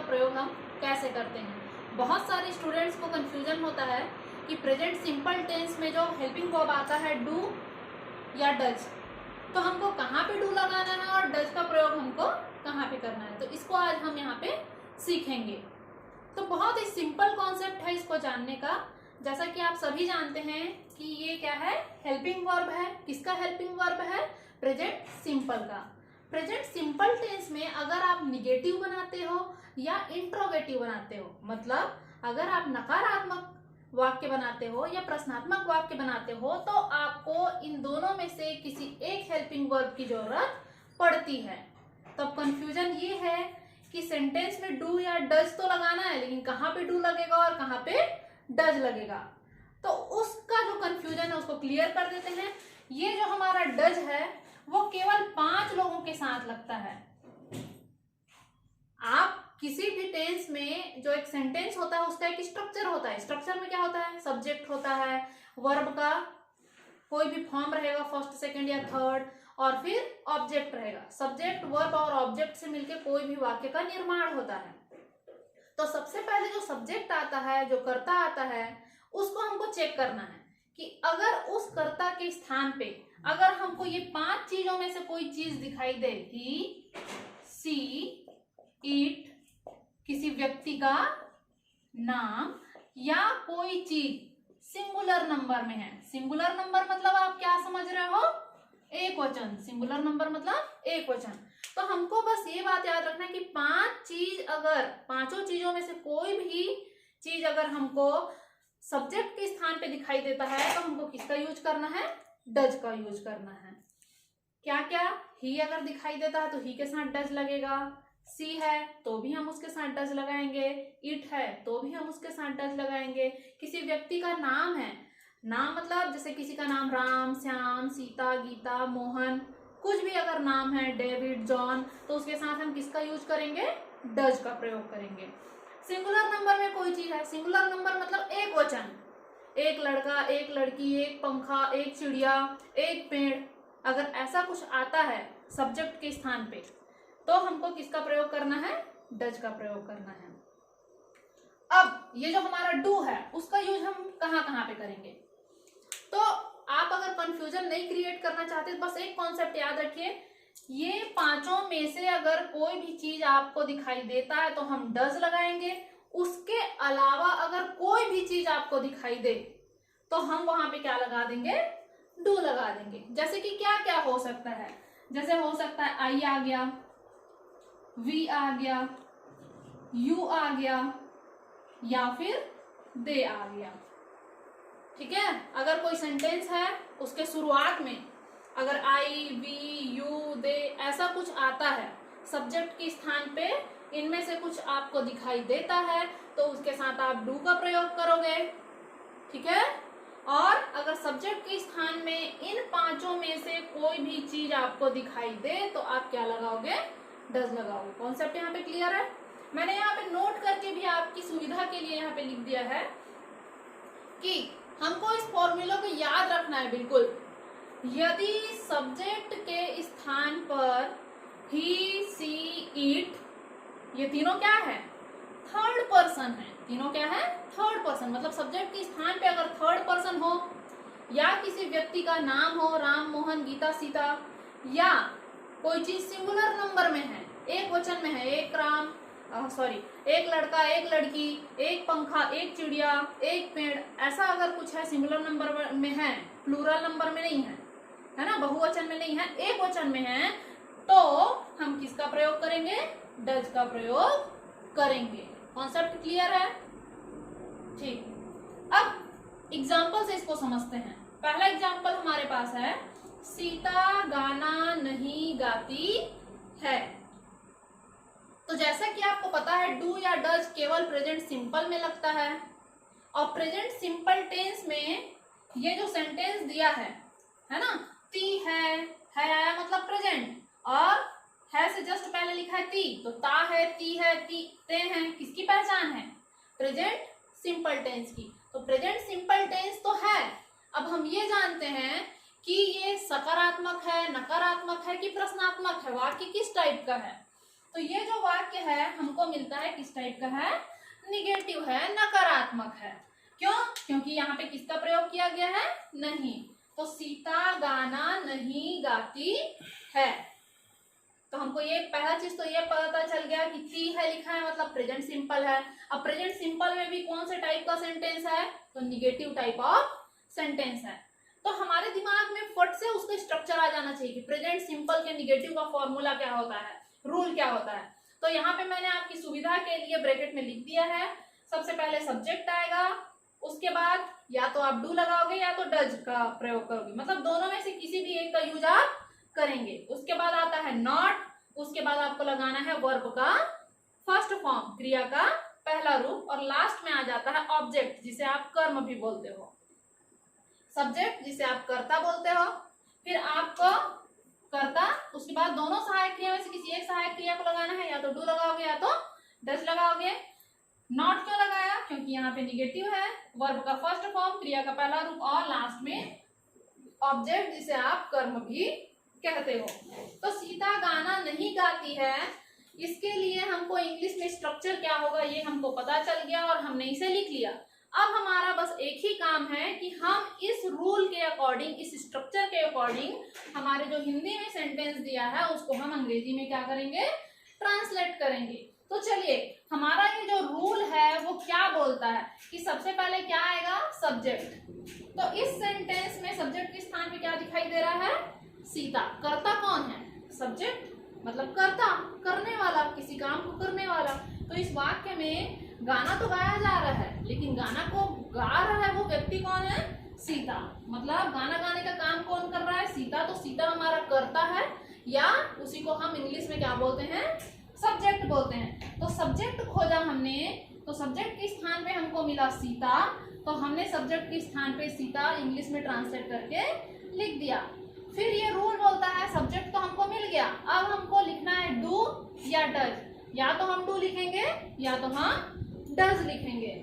प्रयोग हम कैसे करते हैं। बहुत सारे स्टूडेंट्स को कंफ्यूजन होता है कि प्रेजेंट सिंपल टेंस में जो हेल्पिंग वर्ब आता है डू या डज, तो हमको कहाँ पे डू लगाना है और डज का प्रयोग हमको कहाँ पे करना है। तो इसको आज हम यहाँ पे सीखेंगे। तो बहुत ही सिंपल कॉन्सेप्ट है इसको जानने का। जैसा कि आप सभी जानते हैं कि ये क्या है, हेल्पिंग वर्ब है। किसका हेल्पिंग वर्ब है? प्रेजेंट सिंपल का। प्रेजेंट सिंपल टेंस में अगर आप निगेटिव बनाते हो या इंट्रोगेटिव बनाते हो, मतलब अगर आप नकारात्मक वाक्य बनाते हो या प्रश्नात्मक वाक्य बनाते हो, तो आपको इन दोनों में से किसी एक हेल्पिंग वर्ब की जरूरत पड़ती है। तो कंफ्यूजन ये है कि सेंटेंस में डू या डज तो लगाना है, लेकिन कहाँ पे डू लगेगा और कहाँ पे डज लगेगा। तो उसका जो कंफ्यूजन है उसको क्लियर कर देते हैं। ये जो हमारा डज है वो केवल 5 लोगों के साथ लगता है। आप किसी भी टेंस में जो एक सेंटेंस होता है उसका एक स्ट्रक्चर होता है। स्ट्रक्चर में क्या होता है? सब्जेक्ट होता है, वर्ब का कोई भी फॉर्म रहेगा, फर्स्ट, सेकंड या थर्ड, और फिर ऑब्जेक्ट रहेगा। सब्जेक्ट, वर्ब और ऑब्जेक्ट से मिलकर कोई भी वाक्य का निर्माण होता है। तो सबसे पहले जो सब्जेक्ट आता है, जो कर्ता आता है, उसको हमको चेक करना है कि अगर उस कर्ता के स्थान पे अगर हमको ये 5 चीजों में से कोई चीज दिखाई दे, ही, सी, इट, किसी व्यक्ति का नाम या कोई चीज सिंगुलर नंबर में है। सिंगुलर नंबर मतलब आप क्या समझ रहे हो? एक वचन। सिंगुलर नंबर मतलब एक वचन। तो हमको बस ये बात याद रखना है कि 5 चीज, अगर 5 चीजों में से कोई भी चीज अगर हमको सब्जेक्ट के स्थान पे दिखाई देता है तो हमको किसका यूज करना है? डज का यूज करना है। क्या क्या? ही अगर दिखाई देता है तो ही के साथ डज लगेगा, सी है तो भी हम उसके साथ डज लगाएंगे, इट है तो भी हम उसके साथ डज लगाएंगे। किसी व्यक्ति का नाम है, नाम मतलब जैसे किसी का नाम राम, श्याम, सीता, गीता, मोहन, कुछ भी अगर नाम है, डेविड, जॉन, तो उसके साथ हम किसका यूज करेंगे? डज का प्रयोग करेंगे। सिंगुलर नंबर में कोई चीज है, सिंगुलर नंबर मतलब एक वचन, एक लड़का, एक लड़की, एक पंखा, एक चिड़िया, एक पेड़, अगर ऐसा कुछ आता है सब्जेक्ट के स्थान पे तो हमको किसका प्रयोग करना है? डज का प्रयोग करना है। अब ये जो हमारा डू है उसका यूज हम कहाँ कहाँ पे करेंगे? तो आप अगर कंफ्यूजन नहीं क्रिएट करना चाहते तो बस एक कॉन्सेप्ट याद रखिए, ये 5 में से अगर कोई भी चीज आपको दिखाई देता है तो हम डज लगाएंगे। उसके अलावा अगर कोई भी चीज आपको दिखाई दे तो हम वहां पे क्या लगा देंगे? डू लगा देंगे। जैसे कि क्या क्या हो सकता है? जैसे हो सकता है आई आ गया, वी आ गया, यू आ गया, या फिर दे आ गया। ठीक है, अगर कोई सेंटेंस है उसके शुरुआत में अगर आई, वी, यू, दे ऐसा कुछ आता है सब्जेक्ट के स्थान पे, इनमें से कुछ आपको दिखाई देता है तो उसके साथ आप डू का प्रयोग करोगे। ठीक है, और अगर सब्जेक्ट के स्थान में इन 5 में से कोई भी चीज आपको दिखाई दे तो आप क्या लगाओगे? डज लगाओगे। कॉन्सेप्ट यहाँ पे क्लियर है? मैंने यहाँ पे नोट करके भी आपकी सुविधा के लिए यहाँ पे लिख दिया है कि हमको इस फॉर्मूला को याद रखना है बिल्कुल। यदि सब्जेक्ट के स्थान पर ही, सी, इट, ये तीनों क्या है? थर्ड पर्सन है। तीनों क्या है? Third person. मतलब सब्जेक्ट के स्थान पे अगर थर्ड पर्सन हो या किसी व्यक्ति का नाम हो, राम, मोहन, गीता, सीता, या कोई चीज सिंगुलर नंबर में है, एक वचन में है, एक राम, एक लड़का, एक लड़की, एक पंखा, एक चिड़िया, एक पेड़, ऐसा अगर कुछ है सिंगुलर नंबर में है, प्लूरल नंबर में नहीं है ना, बहुवचन में नहीं है, एक वचन में है, तो हम किसका प्रयोग करेंगे? डज का प्रयोग करेंगे। कॉन्सेप्ट क्लियर है? ठीक। अब एग्जाम्पल से इसको समझते हैं। पहला एग्जाम्पल हमारे पास है, सीता गाना नहीं गाती है। तो जैसा कि आपको पता है डू या डज केवल प्रेजेंट सिंपल में लगता है, और प्रेजेंट सिंपल टेंस में ये जो सेंटेंस दिया है ना, ती है आया मतलब प्रेजेंट, और है से जस्ट पहले लिखा है ती, तो ता है, ती है, ती, ते हैं, किसकी पहचान है? प्रेजेंट सिंपल टेंस की। तो प्रेजेंट सिंपल टेंस तो है। अब हम ये जानते हैं कि ये सकारात्मक है, नकारात्मक है कि प्रश्नात्मक है, वाक्य किस टाइप का है। तो ये जो वाक्य है हमको मिलता है किस टाइप का है, निगेटिव है, नकारात्मक है। क्यों? क्योंकि यहाँ पे किसका प्रयोग किया गया है, नहीं। तो सीता गाना नहीं गाती है। तो हमको ये पहला चीज तो ये पता चल गया कि ती है लिखा है मतलब प्रेजेंट सिंपल है। अब प्रेजेंट सिंपल में भी कौन से टाइप का सेंटेंस है, तो निगेटिव टाइप ऑफ सेंटेंस है। तो हमारे दिमाग में फट से उसका स्ट्रक्चर आ जाना चाहिए कि प्रेजेंट सिंपल के निगेटिव का फॉर्मूला क्या होता है, रूल क्या होता है। तो यहाँ पे मैंने आपकी सुविधा के लिए ब्रैकेट में लिख दिया है। सबसे पहले सब्जेक्ट आएगा, उसके बाद या तो आप डू लगाओगे या तो डज का प्रयोग करोगे, मतलब दोनों में से किसी भी एक का यूज आप करेंगे। उसके बाद आता है नॉट, उसके बाद आपको लगाना है वर्ब का फर्स्ट फॉर्म, क्रिया का पहला रूप, और लास्ट में आ जाता है ऑब्जेक्ट जिसे आप कर्म भी बोलते हो, सब्जेक्ट जिसे आप कर्ता बोलते हो, फिर आपको कर्ता, उसके बाद दोनों सहायक क्रिया में से किसी एक सहायक क्रिया को लगाना है, या तो डू लगाओगे या तो डज लगाओगे। नॉट क्यों लगाया, क्योंकि यहाँ पे निगेटिव है, वर्ब का फर्स्ट फॉर्म, क्रिया का पहला रूप, और लास्ट में ऑब्जेक्ट जिसे आप कर्म भी कहते हो। तो सीता गाना नहीं गाती है, इसके लिए हमको इंग्लिश में स्ट्रक्चर क्या होगा ये हमको पता चल गया और हमने इसे लिख लिया। अब हमारा बस एक ही काम है कि हम इस रूल के अकॉर्डिंग, इस स्ट्रक्चर के अकॉर्डिंग हमारे जो हिंदी में सेंटेंस दिया है उसको हम अंग्रेजी में क्या करेंगे, ट्रांसलेट करेंगे। तो चलिए, हमारा ये जो रूल है वो क्या बोलता है कि सबसे पहले क्या आएगा, सब्जेक्ट। तो इस सेंटेंस में सब्जेक्ट के स्थान पे क्या दिखाई दे रहा है, सीता। कर्ता कौन है, सब्जेक्ट मतलब कर्ता, करने वाला, किसी काम को करने वाला। तो इस वाक्य में गाना तो गाया जा रहा है, लेकिन गाना को गा रहा है वो व्यक्ति कौन है, सीता। मतलब गाना गाने का काम कौन कर रहा है, सीता। तो सीता हमारा कर्ता है, या उसी को हम इंग्लिश में क्या बोलते हैं, सब्जेक्ट बोलते हैं। तो सब्जेक्ट खोजा हमने, तो सब्जेक्ट के स्थान पे हमको मिला सीता, तो हमने सब्जेक्ट के स्थान पे सीता इंग्लिश में ट्रांसलेट करके लिख दिया। फिर ये रूल बोलता है सब्जेक्ट तो हमको मिल गया, अब हमको लिखना है डू या डज। या तो हम डू लिखेंगे या तो हम डज लिखेंगे।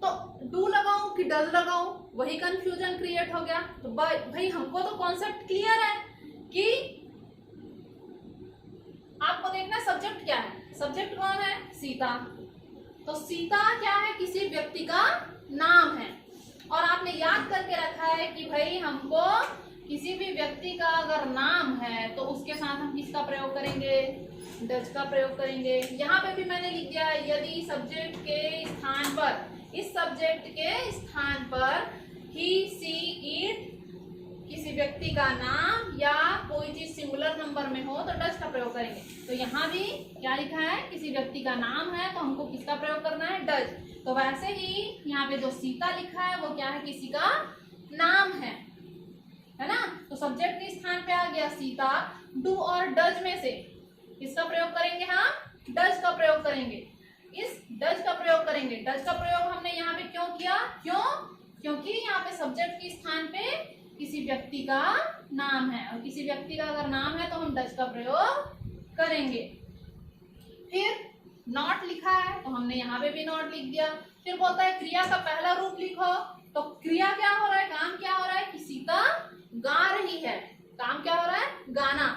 तो डू लगाऊं कि डज लगाऊं, वही कंफ्यूजन क्रिएट हो गया। तो भाई हमको तो कॉन्सेप्ट क्लियर है कि आपको देखना सब्जेक्ट क्या है, सब्जेक्ट कौन है, सीता। तो सीता क्या है, किसी व्यक्ति का नाम है। और आपने याद करके रखा है कि भाई हमको किसी भी व्यक्ति का अगर नाम है तो उसके साथ हम किसका प्रयोग करेंगे, डज का प्रयोग करेंगे। यहाँ पे भी मैंने लिख दिया है, यदि सब्जेक्ट के स्थान पर, इस सब्जेक्ट के स्थान पर ही, सी, इट किसी व्यक्ति का नाम या कोई चीज सिंगुलर नंबर में हो तो डज का प्रयोग करेंगे। तो यहाँ भी क्या लिखा है, किसी व्यक्ति का नाम है तो हमको किसका प्रयोग करना है, डज। तो वैसे ही यहाँ पे जो सीता लिखा है वो क्या है, किसी का नाम है ना। तो सब्जेक्ट के स्थान पे आ गया सीता। डू और डज में से किसका प्रयोग करेंगे, हम डज का प्रयोग करेंगे, इस डज का प्रयोग करेंगे। डज का प्रयोग हमने यहाँ पे क्यों किया, क्योंकि यहाँ पे सब्जेक्ट के स्थान पे किसी व्यक्ति का नाम है, और किसी व्यक्ति का अगर नाम है तो हम डज का प्रयोग करेंगे। फिर नॉट लिखा है तो हमने यहाँ पे भी नॉट लिख दिया। फिर बोलता है क्रिया का पहला रूप लिखो। तो क्रिया क्या हो रहा है, काम क्या हो रहा है कि सीता गा रही है, काम क्या हो रहा है, गाना।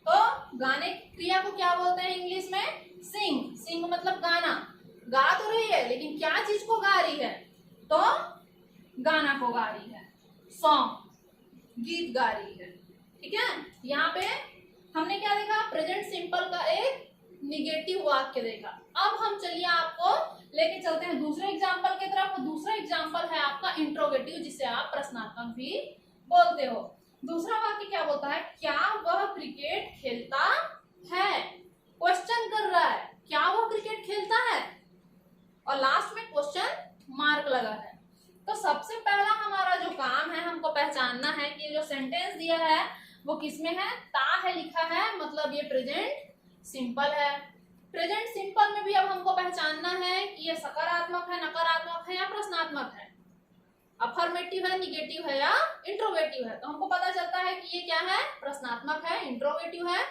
तो गाने की क्रिया को क्या बोलते हैं इंग्लिश में, सिंग। सिंग मतलब गाना, गा तो रही है लेकिन क्या चीज को गा रही है, तो गाना को गा रही है, सॉन्ग, गीत गा रही है। ठीक है, यहाँ पे हमने क्या देखा, प्रेजेंट सिंपल का एक निगेटिव वाक्य देखा। अब हम चलिए आपको लेके चलते हैं दूसरे एग्जाम्पल की तरफ। दूसरा एग्जाम्पल है आपका इंट्रोगेटिव, जिसे आप प्रश्नात्मक भी बोलते हो। दूसरा वाक्य क्या बोलता है, क्या वह क्रिकेट खेलता है, क्वेश्चन कर रहा है, क्या वह क्रिकेट खेलता है, और लास्ट में क्वेश्चन मार्क लगा है। तो सबसे पहला हमारा जो काम है, हमको पहचानना है कि जो सेंटेंस दिया है वो किसमें है, ता है लिखा है, मतलब ये प्रेजेंट सिंपल है। प्रेजेंट सिंपल में भी अब हमको पहचानना है कि ये सकारात्मक है, नकारात्मक है या प्रश्नात्मक है, अफर्मेटिव है, निगेटिव है या इंट्रोगेटिव है। तो हमको पता चलता है कि ये क्या है, प्रश्नात्मक है, इंट्रोगेटिव है।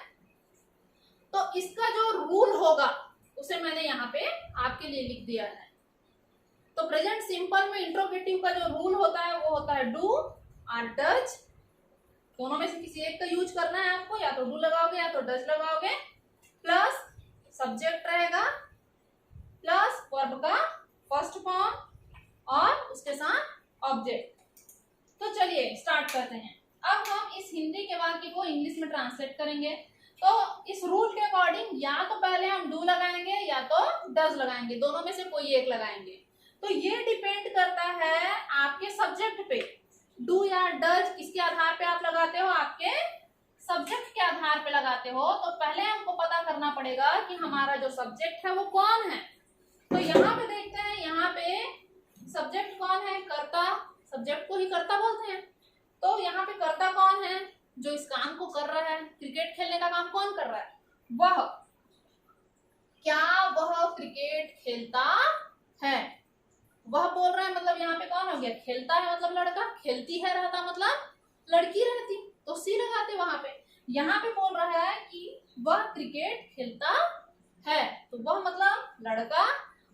तो इसका जो रूल होगा उसे मैंने यहाँ पे आपके लिए लिख दिया है। तो प्रेजेंट सिंपल में इंट्रोगेटिव का जो रूल होता है वो होता है डू और डज, दोनों में से किसी एक का यूज करना है आपको, या तो डू लगाओगे या तो डज लगाओगे। प्लस सब्जेक्ट रहेगा प्लस वर्ब का फर्स्ट फॉर्म और उसके साथ ऑब्जेक्ट। तो चलिए स्टार्ट करते हैं। अब हम इस हिंदी के वाक्य को इंग्लिश में ट्रांसलेट करेंगे। तो इस रूल के अकॉर्डिंग या तो पहले हम डू लगाएंगे या तो डज लगाएंगे, दोनों में से कोई एक लगाएंगे। तो ये डिपेंड करता है आपके सब्जेक्ट पे। डू या डज किसके आधार पे आप लगाते हो? आपके सब्जेक्ट के आधार पे लगाते हो। तो पहले हमको पता करना पड़ेगा कि हमारा जो सब्जेक्ट है वो कौन है। तो यहाँ पे देखते हैं, यहाँ पे सब्जेक्ट कौन है? कर्ता। सब्जेक्ट को ही कर्ता बोलते हैं। तो यहाँ पे कर्ता कौन है? जो इस काम को कर रहा है, क्रिकेट खेलने का काम कौन कर रहा है? वह। क्या वह क्रिकेट खेलता है? वह बोल रहा है, मतलब यहाँ पे कौन हो गया? खेलता है मतलब लड़का, खेलती है रहता मतलब लड़की रहती, तो सी लगाते वहां पे। यहाँ पे बोल रहा है कि वह क्रिकेट खेलता है, तो वह मतलब लड़का,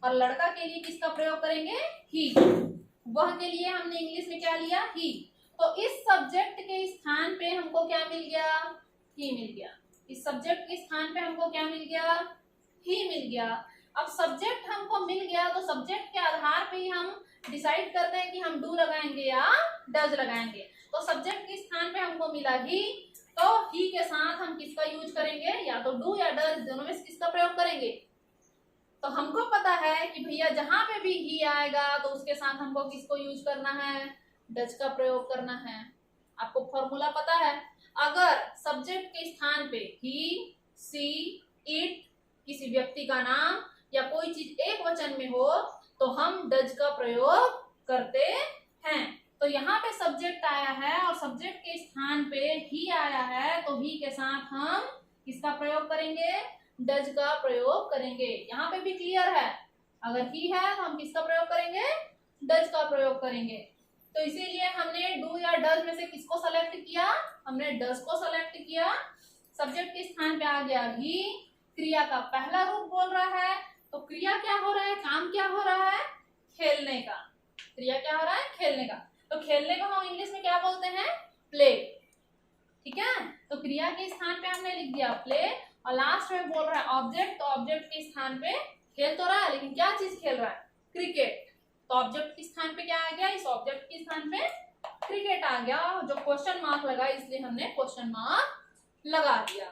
और लड़का के लिए किसका प्रयोग करेंगे? ही। वह के लिए हमने इंग्लिश में क्या लिया? ही। तो इस सब्जेक्ट के स्थान पे हमको क्या मिल गया? ही मिल गया। इस सब्जेक्ट के स्थान पे हमको क्या मिल गया? ही मिल गया। अब सब्जेक्ट हमको मिल गया तो सब्जेक्ट के आधार पे ही हम डिसाइड करते हैं कि हम डू लगाएंगे या डज लगाएंगे। तो सब्जेक्ट के स्थान पे हमको मिला ही, तो ही के साथ हम किसका यूज करेंगे? या तो डू या डज, दोनों में से किसका प्रयोग करेंगे? तो हमको पता है कि भैया जहां पे भी ही आएगा तो उसके साथ हमको किसको यूज करना है? डज का प्रयोग करना है। आपको फॉर्मूला पता है, अगर सब्जेक्ट के स्थान पे ही, सी, इट, किसी व्यक्ति का नाम या कोई चीज एक वचन में हो तो हम डज का प्रयोग करते हैं। तो यहाँ पे सब्जेक्ट आया है और सब्जेक्ट के स्थान पे ही आया है, तो ही के साथ हम किसका प्रयोग करेंगे? डज का प्रयोग करेंगे। यहाँ पे भी क्लियर है, अगर ही है तो हम किसका प्रयोग करेंगे? डज का प्रयोग करेंगे। तो इसीलिए हमने डू या डज में से किसको सेलेक्ट किया? हमने डज को सेलेक्ट किया। सब्जेक्ट के स्थान पे आ गया ही, क्रिया का पहला रूप बोल रहा है, तो क्रिया क्या हो रहा है? काम क्या हो रहा है? खेलने का। क्रिया क्या हो रहा है? खेलने का। तो खेलने को हम इंग्लिश में क्या बोलते हैं? प्ले। ठीक है, तो क्रिया के स्थान पे हमने लिख दिया प्ले, और लास्ट में बोल रहा है ऑब्जेक्ट, तो ऑब्जेक्ट के स्थान पे खेल तो रहा है, लेकिन क्या चीज खेल रहा है? क्रिकेट। तो ऑब्जेक्ट के स्थान पे क्या आ गया? इस ऑब्जेक्ट के स्थान पे क्रिकेट आ गया। जो क्वेश्चन मार्क लगा इसलिए हमने क्वेश्चन मार्क लगा दिया।